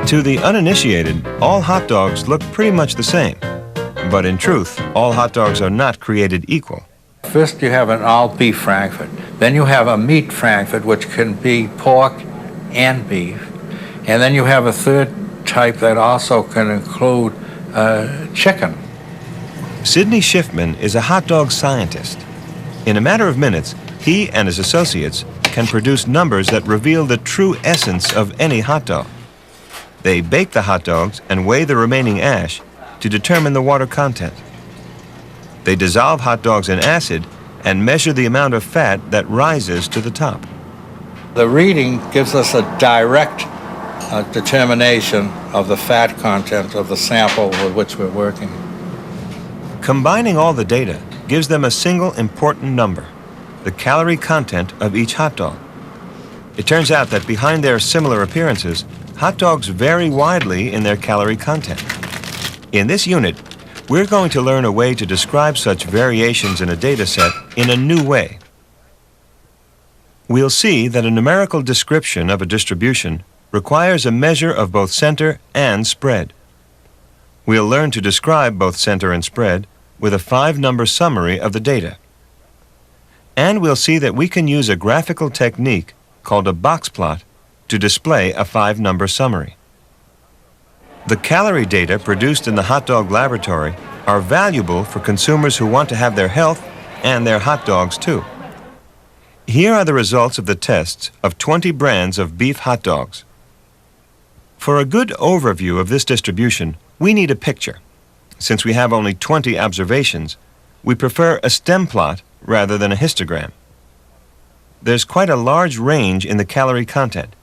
To the uninitiated, all hot dogs look pretty much the same. But in truth, all hot dogs are not created equal. First you have an all-beef Frankfurt. Then you have a meat Frankfurt, which can be pork and beef. And then you have a third type that also can include chicken. Sidney Schiffman is a hot dog scientist. In a matter of minutes, he and his associates can produce numbers that reveal the true essence of any hot dog. They bake the hot dogs and weigh the remaining ash to determine the water content. They dissolve hot dogs in acid and measure the amount of fat that rises to the top. The reading gives us a direct determination of the fat content of the sample with which we're working. Combining all the data gives them a single important number, the calorie content of each hot dog. It turns out that behind their similar appearances, hot dogs vary widely in their calorie content. In this unit, we're going to learn a way to describe such variations in a data set in a new way. We'll see that a numerical description of a distribution requires a measure of both center and spread. We'll learn to describe both center and spread with a 5-number summary of the data. And we'll see that we can use a graphical technique called a boxplot to display a 5-number summary. The calorie data produced in the hot dog laboratory are valuable for consumers who want to have their health and their hot dogs too. Here are the results of the tests of 20 brands of beef hot dogs. For a good overview of this distribution, we need a picture. Since we have only 20 observations, we prefer a stemplot rather than a histogram. There's quite a large range in the calorie content,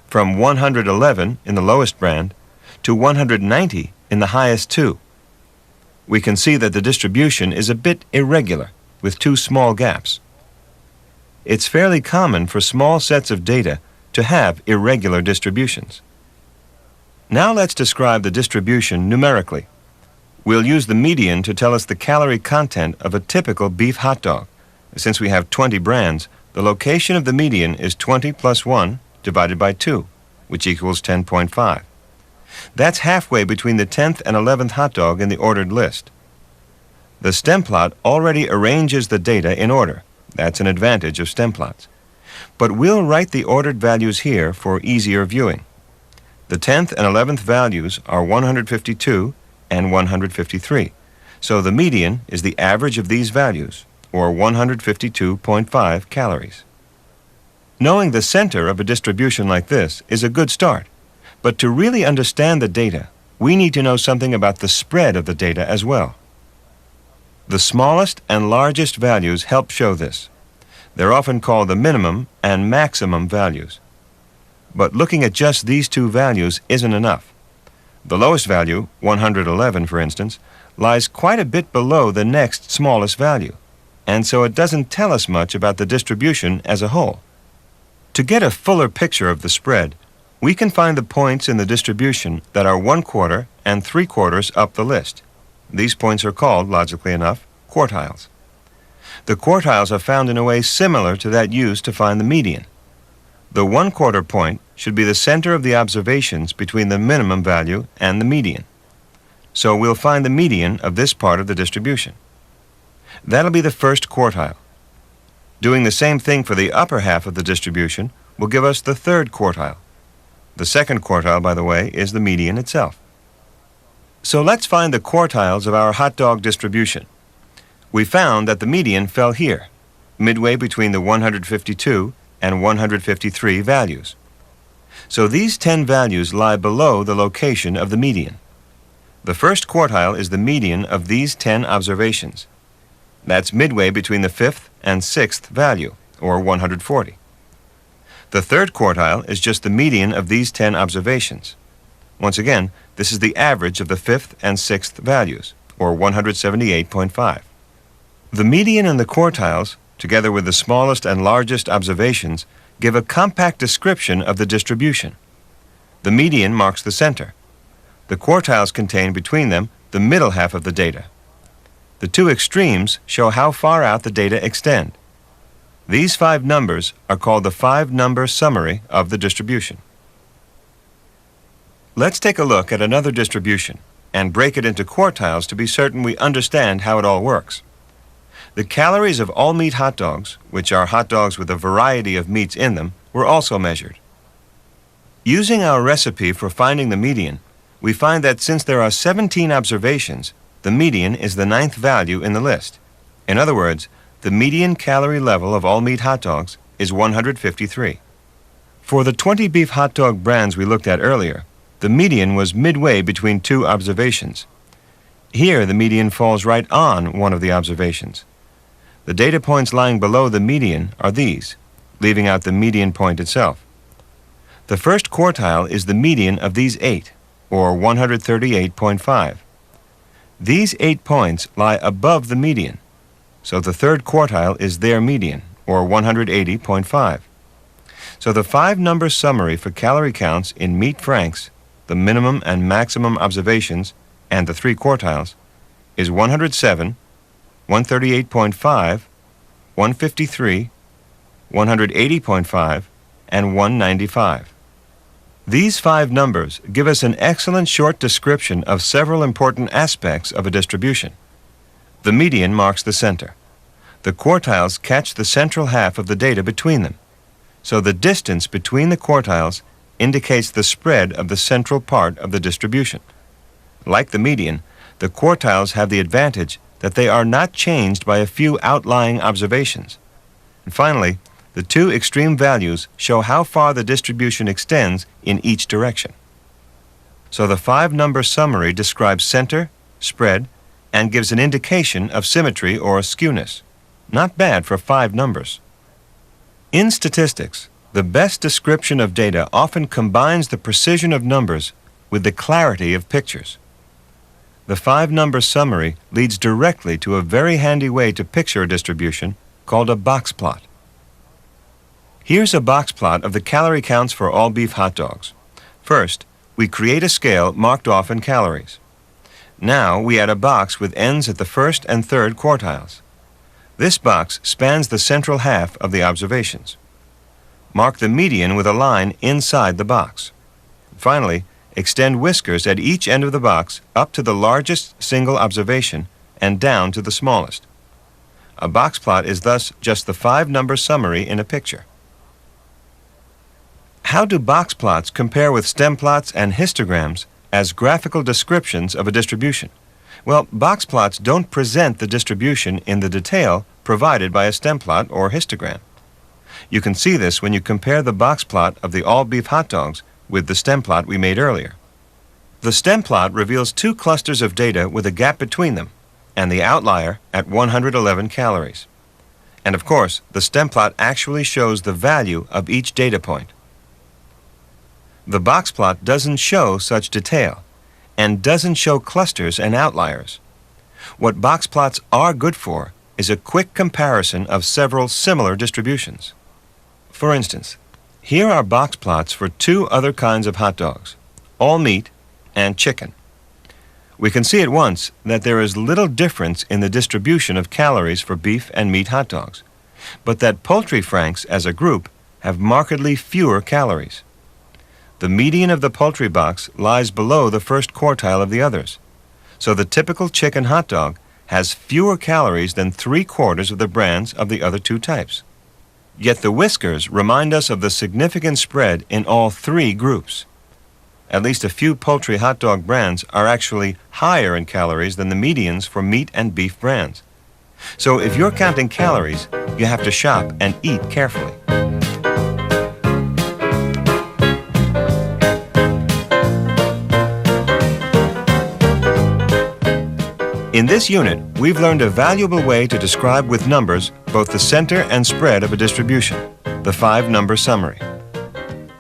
from 111 in the lowest brand to 190 in the highest two. We can see that the distribution is a bit irregular, with 2 small gaps. It's fairly common for small sets of data to have irregular distributions. Now let's describe the distribution numerically. We'll use the median to tell us the calorie content of a typical beef hot dog. Since we have 20 brands, the location of the median is 20 plus 1 divided by 2, which equals 10.5. That's halfway between the 10th and 11th hot dog in the ordered list. The stemplot already arranges the data in order. That's an advantage of stemplots. But we'll write the ordered values here for easier viewing. The 10th and 11th values are 152 and 153, so the median is the average of these values, or 152.5 calories. Knowing the center of a distribution like this is a good start, but to really understand the data, we need to know something about the spread of the data as well. The smallest and largest values help show this. They're often called the minimum and maximum values. But looking at just these 2 values isn't enough. The lowest value, 111 for instance, lies quite a bit below the next smallest value, and so it doesn't tell us much about the distribution as a whole. To get a fuller picture of the spread, we can find the points in the distribution that are 1/4 and 3/4 up the list. These points are called, logically enough, quartiles. The quartiles are found in a way similar to that used to find the median. The 1/4 point should be the center of the observations between the minimum value and the median. So we'll find the median of this part of the distribution. That'll be the first quartile. Doing the same thing for the upper half of the distribution will give us the 3rd quartile. The 2nd quartile, by the way, is the median itself. So let's find the quartiles of our hot dog distribution. We found that the median fell here, midway between the 152 and 153 values. So these 10 values lie below the location of the median. The first quartile is the median of these 10 observations. That's midway between the 5th and 6th value, or 140. The 3rd quartile is just the median of these 10 observations. Once again, this is the average of the 5th and 6th values, or 178.5. The median and the quartiles, together with the smallest and largest observations, give a compact description of the distribution. The median marks the center. The quartiles contain between them the middle half of the data. The 2 extremes show how far out the data extend. These 5 numbers are called the 5-number summary of the distribution. Let's take a look at another distribution and break it into quartiles to be certain we understand how it all works. The calories of all meat hot dogs, which are hot dogs with a variety of meats in them, were also measured. Using our recipe for finding the median, we find that since there are 17 observations, the median is the 9th value in the list. In other words, the median calorie level of all meat hot dogs is 153. For the 20 beef hot dog brands we looked at earlier, the median was midway between two observations. Here, the median falls right on one of the observations. The data points lying below the median are these, leaving out the median point itself. The first quartile is the median of these 8, or 138.5. These 8 points lie above the median, so the third quartile is their median, or 180.5. So the 5-number summary for calorie counts in meat francs, the minimum and maximum observations, and the 3 quartiles, is 107, 138.5, 153, 180.5, and 195. These 5 numbers give us an excellent short description of several important aspects of a distribution. The median marks the center. The quartiles catch the central half of the data between them, so the distance between the quartiles indicates the spread of the central part of the distribution. Like the median, the quartiles have the advantage that they are not changed by a few outlying observations. And finally, the 2 extreme values show how far the distribution extends in each direction. So the 5-number summary describes center, spread, and gives an indication of symmetry or skewness. Not bad for 5 numbers. In statistics, the best description of data often combines the precision of numbers with the clarity of pictures. The 5-number summary leads directly to a very handy way to picture a distribution called a box plot. Here's a box plot of the calorie counts for all beef hot dogs. First, we create a scale marked off in calories. Now we add a box with ends at the first and third quartiles. This box spans the central half of the observations. Mark the median with a line inside the box. Finally, extend whiskers at each end of the box up to the largest single observation and down to the smallest. A box plot is thus just the 5-number summary in a picture. How do box plots compare with stemplots and histograms as graphical descriptions of a distribution? Well, box plots don't present the distribution in the detail provided by a stemplot or histogram. You can see this when you compare the box plot of the all-beef hot dogs with the stemplot we made earlier. The stemplot reveals 2 clusters of data with a gap between them, and the outlier at 111 calories. And of course, the stemplot actually shows the value of each data point. The box plot doesn't show such detail, and doesn't show clusters and outliers. What box plots are good for is a quick comparison of several similar distributions. For instance, here are box plots for 2 other kinds of hot dogs, all meat and chicken. We can see at once that there is little difference in the distribution of calories for beef and meat hot dogs, but that poultry franks as a group have markedly fewer calories. The median of the poultry box lies below the first quartile of the others, so the typical chicken hot dog has fewer calories than 3/4 of the brands of the other 2 types. Yet the whiskers remind us of the significant spread in all 3 groups. At least a few poultry hot dog brands are actually higher in calories than the medians for meat and beef brands. So if you're counting calories, you have to shop and eat carefully. In this unit, we've learned a valuable way to describe with numbers both the center and spread of a distribution, the 5-number summary.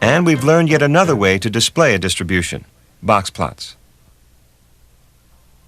And we've learned yet another way to display a distribution, box plots.